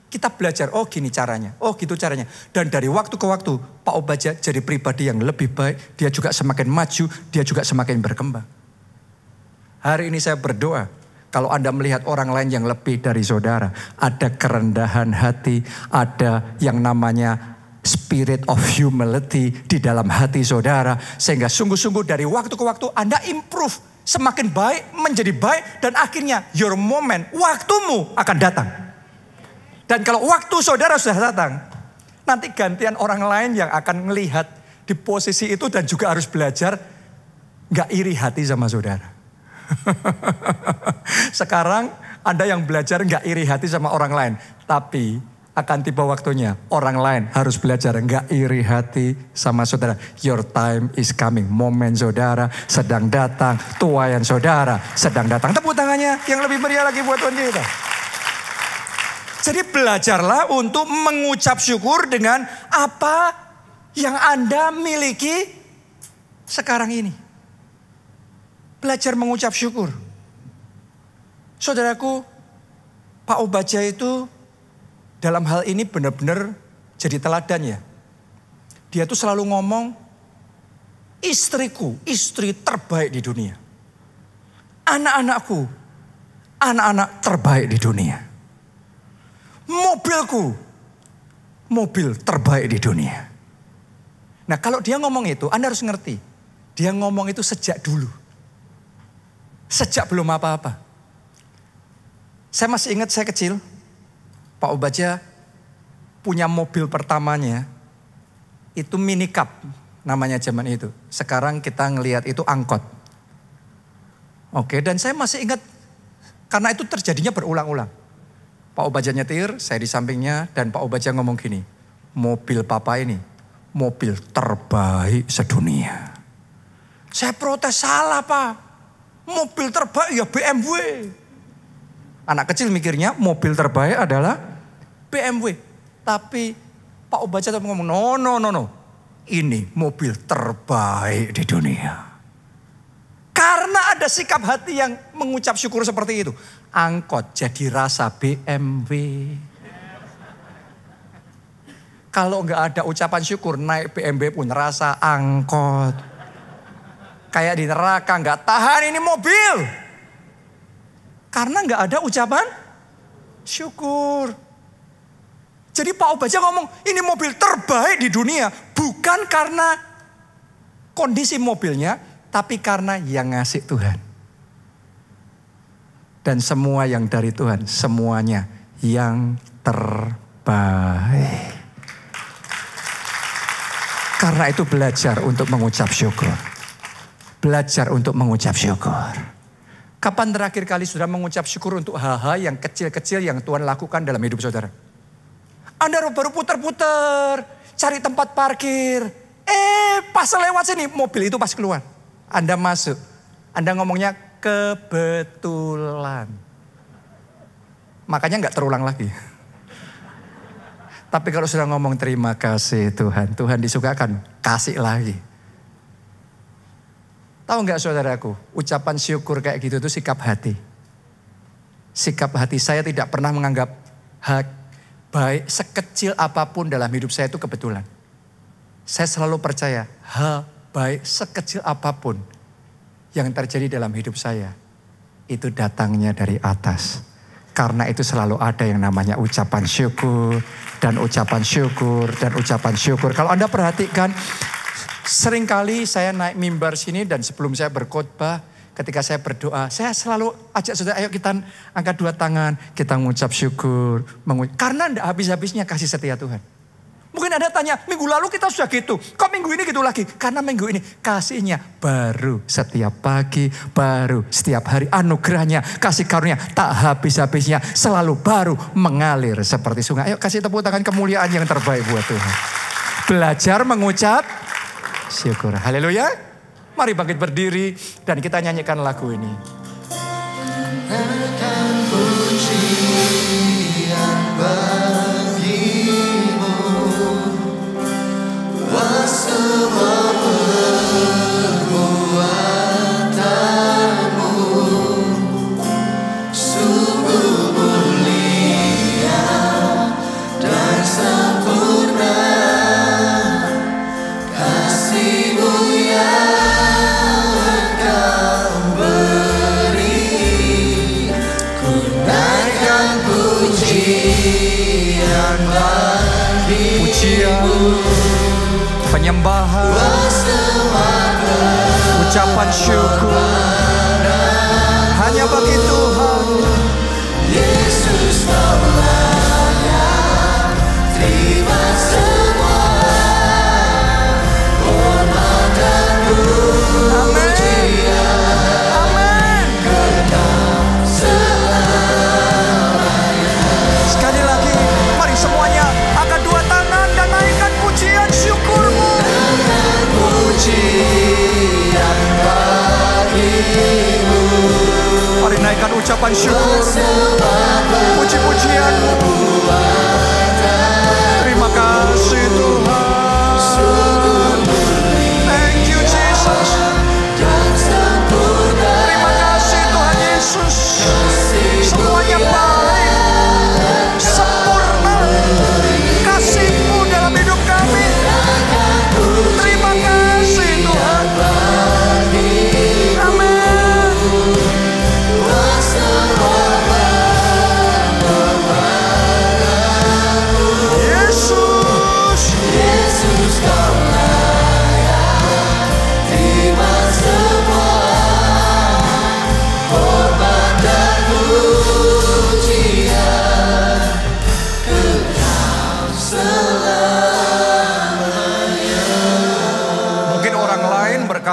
B: Kita belajar, oh gini caranya, oh gitu caranya. Dan dari waktu ke waktu, Pak Obaja jadi pribadi yang lebih baik. Dia juga semakin maju, dia juga semakin berkembang. Hari ini saya berdoa, kalau Anda melihat orang lain yang lebih dari saudara, ada kerendahan hati, ada yang namanya spirit of humility di dalam hati saudara. Sehingga sungguh-sungguh dari waktu ke waktu Anda improve. Semakin baik, menjadi baik. Dan akhirnya your moment, waktumu akan datang. Dan kalau waktu saudara sudah datang, nanti gantian orang lain yang akan melihat di posisi itu dan juga harus belajar gak iri hati sama saudara. Sekarang Anda yang belajar gak iri hati sama orang lain. Tapi akan tiba waktunya orang lain harus belajar gak iri hati sama saudara. Your time is coming. Momen saudara sedang datang. Tuayan saudara sedang datang. Tepuk tangannya yang lebih meriah lagi buat Tuhan kita. Jadi belajarlah untuk mengucap syukur dengan apa yang Anda miliki sekarang ini. Belajar mengucap syukur. Saudaraku, Pak Obadja itu dalam hal ini benar-benar jadi teladan ya. Dia tuh selalu ngomong, istriku, istri terbaik di dunia. Anak-anakku, anak-anak terbaik di dunia. Mobilku, mobil terbaik di dunia. Nah kalau dia ngomong itu, Anda harus ngerti. Dia ngomong itu sejak dulu. Sejak belum apa-apa. Saya masih ingat saya kecil, Pak Obadja punya mobil pertamanya, itu mini cup namanya zaman itu. Sekarang kita ngelihat itu angkot. Oke, dan saya masih ingat karena itu terjadinya berulang-ulang. Pak Obadja nyetir, saya di sampingnya, dan Pak Obadja ngomong gini, mobil papa ini, mobil terbaik sedunia. Saya protes, salah Pak, mobil terbaik ya BMW. Anak kecil mikirnya mobil terbaik adalah BMW. Tapi Pak Obadja ngomong, no. Ini mobil terbaik di dunia. Karena ada sikap hati yang mengucap syukur seperti itu. Angkot jadi rasa BMW. Kalau nggak ada ucapan syukur, naik BMW pun rasa angkot. Kayak di neraka, nggak tahan ini mobil. Karena nggak ada ucapan syukur. Jadi Pak Obadja ngomong, ini mobil terbaik di dunia. Bukan karena kondisi mobilnya, tapi karena yang ngasih Tuhan. Dan semua yang dari Tuhan, semuanya yang terbaik. Karena itu belajar untuk mengucap syukur. Belajar untuk mengucap syukur. Kapan terakhir kali saudara mengucap syukur untuk hal-hal yang kecil-kecil yang Tuhan lakukan dalam hidup saudara? Anda baru putar-putar, cari tempat parkir. Pas lewat sini, mobil itu pas keluar. Anda masuk, Anda ngomongnya kebetulan. Makanya gak terulang lagi. Tapi kalau sudah ngomong terima kasih Tuhan, Tuhan disukakan, kasih lagi. Tahu gak saudaraku, ucapan syukur kayak gitu itu sikap hati. Sikap hati saya tidak pernah menganggap baik sekecil apapun dalam hidup saya itu kebetulan. Saya selalu percaya hal baik sekecil apapun yang terjadi dalam hidup saya itu datangnya dari atas. Karena itu selalu ada yang namanya ucapan syukur dan ucapan syukur dan ucapan syukur. Kalau Anda perhatikan, seringkali saya naik mimbar sini dan sebelum saya berkhotbah, ketika saya berdoa, saya selalu ajak saudara, ayo kita angkat dua tangan, kita mengucap syukur. Karena tidak habis-habisnya kasih setia Tuhan. Mungkin Anda tanya, minggu lalu kita sudah gitu, kok minggu ini gitu lagi? Karena minggu ini kasihnya baru setiap pagi, baru setiap hari. Anugerahnya, kasih karunia tak habis-habisnya, selalu baru mengalir seperti sungai. Ayo kasih tepuk tangan kemuliaan yang terbaik buat Tuhan. Belajar mengucap syukur. Haleluya. Mari bangkit berdiri dan kita nyanyikan lagu ini. Pujian bagimu, semua perbuatanmu sungguh mulia dan sempurna, kasih-Mu yang Engkau beri. Ku naikkan pujian bagimu, penyembahan, ucapan syukur hanya bagi Tuhan. Yesus Kau layak terima semua hormat dan pujian. Amin. Sekali lagi, mari semuanya angkat dua tangan dan naikkan pujian syukurmu. Pujian bagimu. Mari naikkan ucapan syukurmu, puji-pujianmu. Terima kasih Tuhan.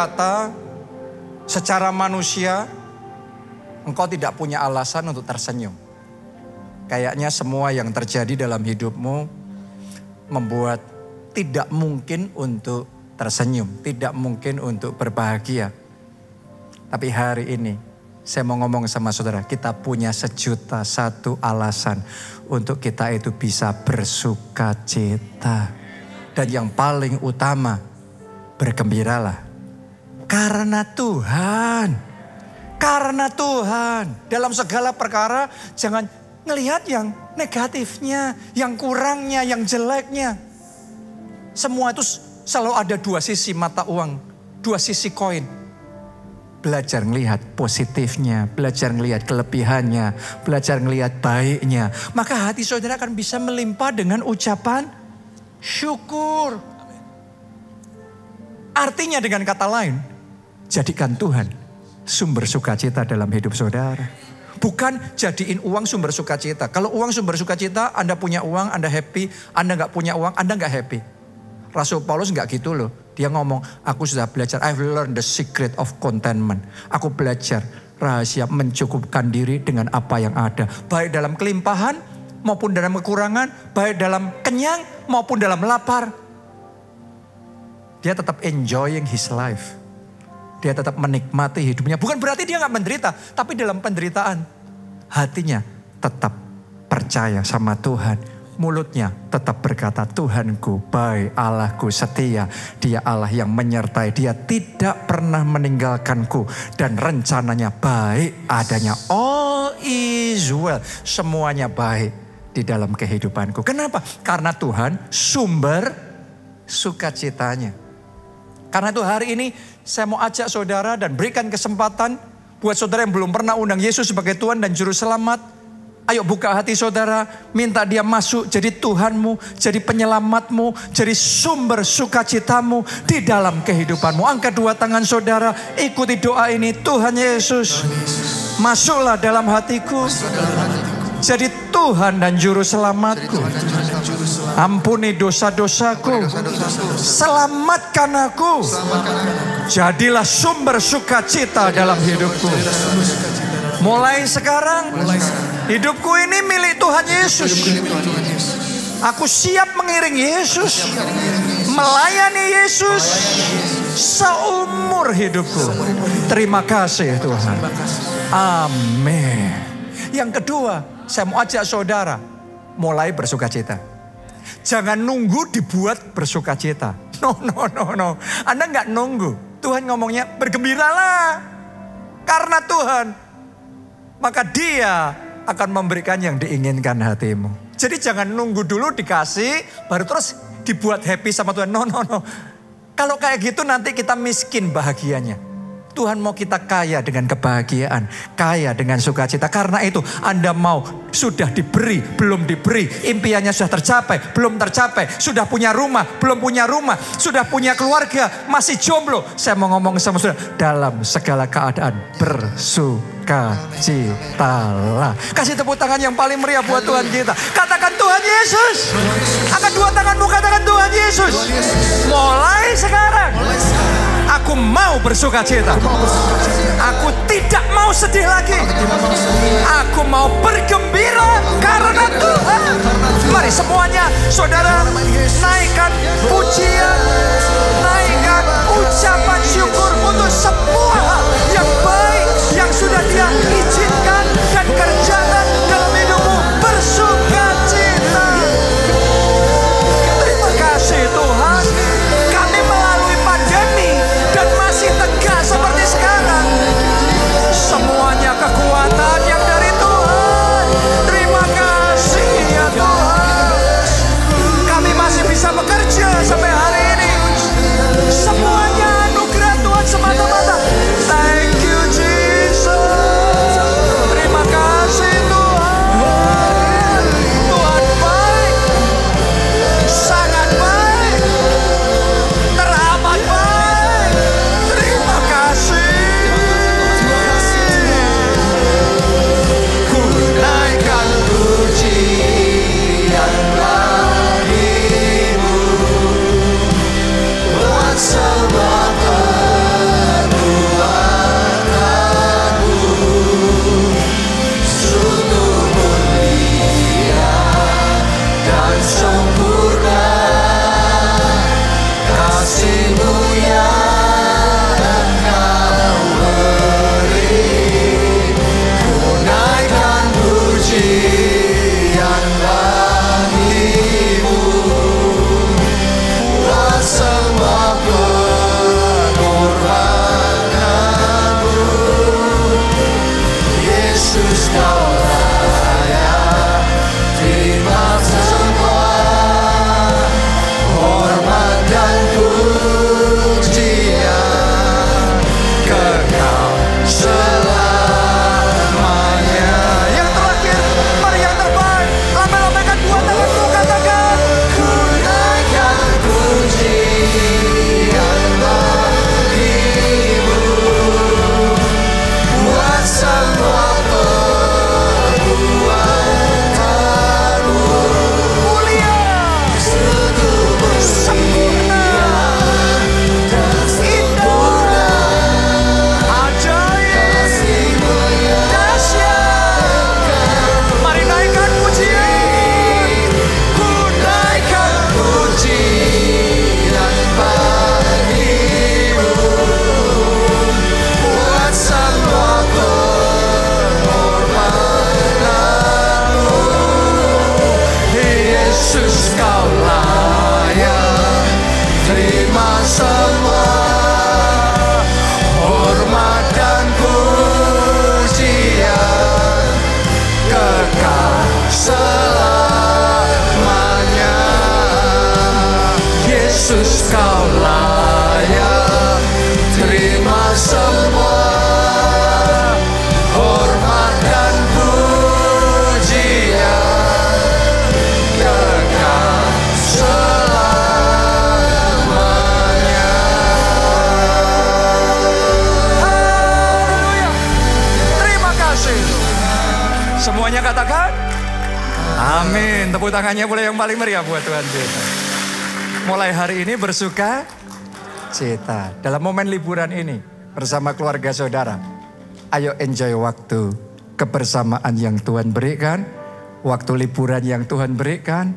B: berkata, secara manusia, engkau tidak punya alasan untuk tersenyum. Kayaknya semua yang terjadi dalam hidupmu membuat tidak mungkin untuk tersenyum, tidak mungkin untuk berbahagia. Tapi hari ini saya mau ngomong sama saudara, kita punya 1.001 alasan untuk kita itu bisa bersuka cita. Dan yang paling utama, bergembiralah. Karena Tuhan. Karena Tuhan. Dalam segala perkara jangan ngelihat yang negatifnya, yang kurangnya, yang jeleknya. Semua itu selalu ada dua sisi mata uang, dua sisi koin. Belajar ngelihat positifnya, belajar ngelihat kelebihannya, belajar ngelihat baiknya. Maka hati saudara akan bisa melimpah dengan ucapan syukur. Artinya dengan kata lain, jadikan Tuhan sumber sukacita dalam hidup saudara. Bukan jadiin uang sumber sukacita. Kalau uang sumber sukacita, Anda punya uang, Anda happy. Anda gak punya uang, Anda gak happy. Rasul Paulus gak gitu loh. Dia ngomong, aku sudah belajar, I've learned the secret of contentment. Aku belajar rahasia mencukupkan diri dengan apa yang ada. Baik dalam kelimpahan maupun dalam kekurangan. Baik dalam kenyang maupun dalam lapar. Dia tetap enjoying his life. Dia tetap menikmati hidupnya. Bukan berarti dia gak menderita. Tapi dalam penderitaan, hatinya tetap percaya sama Tuhan. Mulutnya tetap berkata, Tuhanku baik, Allahku setia. Dia Allah yang menyertai. Dia tidak pernah meninggalkanku. Dan rencananya baik adanya. All is well. Semuanya baik di dalam kehidupanku. Kenapa? Karena Tuhan sumber sukacitanya. Karena itu hari ini saya mau ajak saudara dan berikan kesempatan buat saudara yang belum pernah undang Yesus sebagai Tuhan dan Juru Selamat. Ayo buka hati saudara, minta dia masuk jadi Tuhanmu, jadi penyelamatmu, jadi sumber sukacitamu di dalam kehidupanmu. Angkat dua tangan saudara, ikuti doa ini. Tuhan Yesus, masuklah dalam hatiku, jadi Tuhan dan Juru Selamatku. Ampuni dosa-dosaku, selamatkan aku, jadilah sumber sukacita dalam hidupku. Mulai sekarang, hidupku ini milik Tuhan Yesus. Aku siap mengiring Yesus, melayani Yesus seumur hidupku. Terima kasih Tuhan. Amin. Yang kedua, saya mau ajak saudara mulai bersukacita. Jangan nunggu dibuat bersukacita. No. Anda nggak nunggu. Tuhan ngomongnya bergembiralah. Karena Tuhan, maka dia akan memberikan yang diinginkan hatimu. Jadi jangan nunggu dulu dikasih, baru terus dibuat happy sama Tuhan. No. Kalau kayak gitu nanti kita miskin bahagianya. Tuhan mau kita kaya dengan kebahagiaan, kaya dengan sukacita. Karena itu Anda mau sudah diberi, belum diberi, impiannya sudah tercapai, belum tercapai, sudah punya rumah, belum punya rumah, sudah punya keluarga, masih jomblo. Saya mau ngomong sama saudara, dalam segala keadaan bersukacitalah. Kasih tepuk tangan yang paling meriah buat Tuhan kita. Katakan Tuhan Yesus. Angkat dua tanganmu, katakan Tuhan Yesus. Mulai sekarang, aku mau bersukacita. Aku tidak mau sedih lagi. Aku mau bergembira karena Tuhan. Mari semuanya saudara naikkan pujian, naikkan ucapan syukur untuk semua hal yang baik yang sudah Dia izinkan dan kerjakan dalam hidupmu. Bersukacita. Terima kasih Tuhan. Kami melalui pandemi dan masih tegak seperti sekarang. Semuanya kekuatan yang dari Tuhan. Terima kasih ya Tuhan. Kami masih bisa bekerja sampai hari ini.
A: selamanya. Yesus kau layak terima semua hormat dan pujian kekal selamanya. Haleluya. Terima kasih. Semuanya katakan amin. Tepuk tangannya boleh yang paling meriah buat Tuhan kita. Mulai hari ini bersuka cita. Dalam momen liburan ini bersama keluarga saudara, ayo enjoy waktu kebersamaan yang Tuhan berikan, waktu liburan yang Tuhan berikan,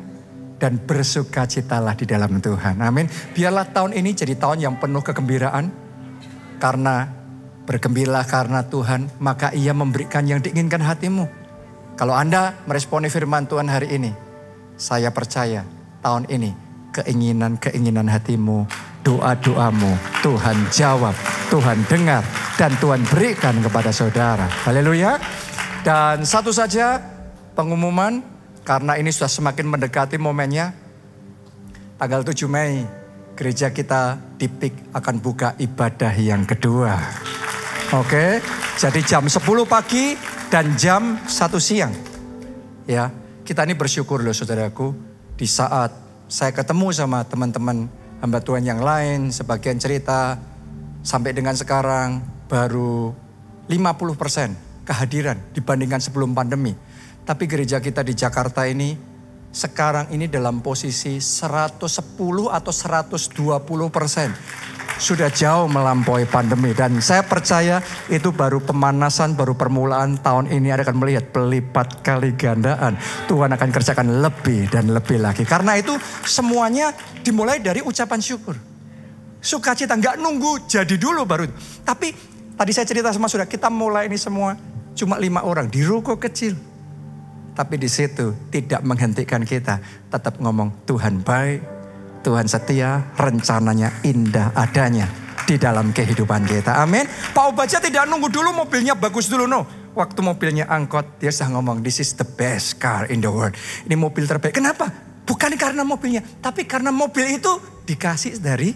A: dan bersukacitalah di dalam Tuhan. Amin. Biarlah tahun ini jadi tahun yang penuh kegembiraan, karena bergembiralah karena Tuhan, maka Ia memberikan yang diinginkan hatimu. Kalau Anda meresponi firman Tuhan hari ini, saya percaya tahun ini keinginan-keinginan hatimu, doa-doamu Tuhan jawab, Tuhan dengar, dan Tuhan berikan kepada saudara. Haleluya. Dan satu saja pengumuman, karena ini sudah semakin mendekati momennya. Tanggal 7 Mei, gereja kita di PIK akan buka ibadah yang kedua. Oke, jadi jam 10 pagi dan jam 1 siang. Ya, kita ini bersyukur loh saudaraku, di saat saya ketemu sama teman-teman hamba Tuhan yang lain, sebagian cerita sampai dengan sekarang baru 50% kehadiran dibandingkan sebelum pandemi. Tapi gereja kita di Jakarta ini sekarang ini dalam posisi 110 atau 120%. Sudah jauh melampaui pandemi, dan saya percaya itu baru pemanasan, baru permulaan. Tahun ini Anda akan melihat pelipat kali gandaan. Tuhan akan kerjakan lebih dan lebih lagi. Karena itu semuanya dimulai dari ucapan syukur. Sukacita, nggak nunggu jadi dulu baru. Tapi tadi saya cerita sama saudara, kita mulai ini semua cuma 5 orang di ruko kecil. Tapi di situ tidak menghentikan kita, tetap ngomong Tuhan baik. Tuhan setia, rencananya indah adanya di dalam kehidupan kita. Amin. Pak Obaja tidak nunggu dulu mobilnya bagus dulu, no. Waktu mobilnya angkot, dia sudah ngomong, this is the best car in the world. Ini mobil terbaik. Kenapa? Bukan karena mobilnya, tapi karena mobil itu dikasih dari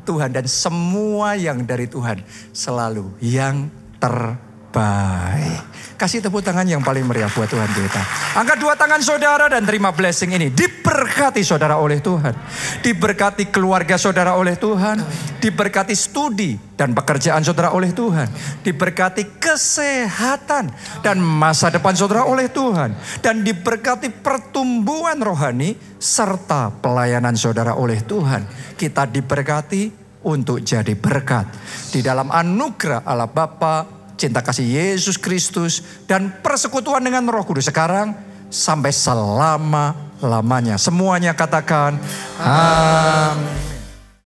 A: Tuhan. Dan semua yang dari Tuhan selalu yang terbaik. Kasih tepuk tangan yang paling meriah buat Tuhan kita. Angkat 2 tangan saudara dan terima blessing ini. Diberkati saudara oleh Tuhan. Diberkati keluarga saudara oleh Tuhan. Diberkati studi dan pekerjaan saudara oleh Tuhan. Diberkati kesehatan dan masa depan saudara oleh Tuhan. Dan diberkati pertumbuhan rohani serta pelayanan saudara oleh Tuhan. Kita diberkati untuk jadi berkat. Di dalam anugerah Allah Bapa, cinta kasih Yesus Kristus, dan persekutuan dengan Roh Kudus sekarang sampai selama-lamanya. Semuanya katakan amin.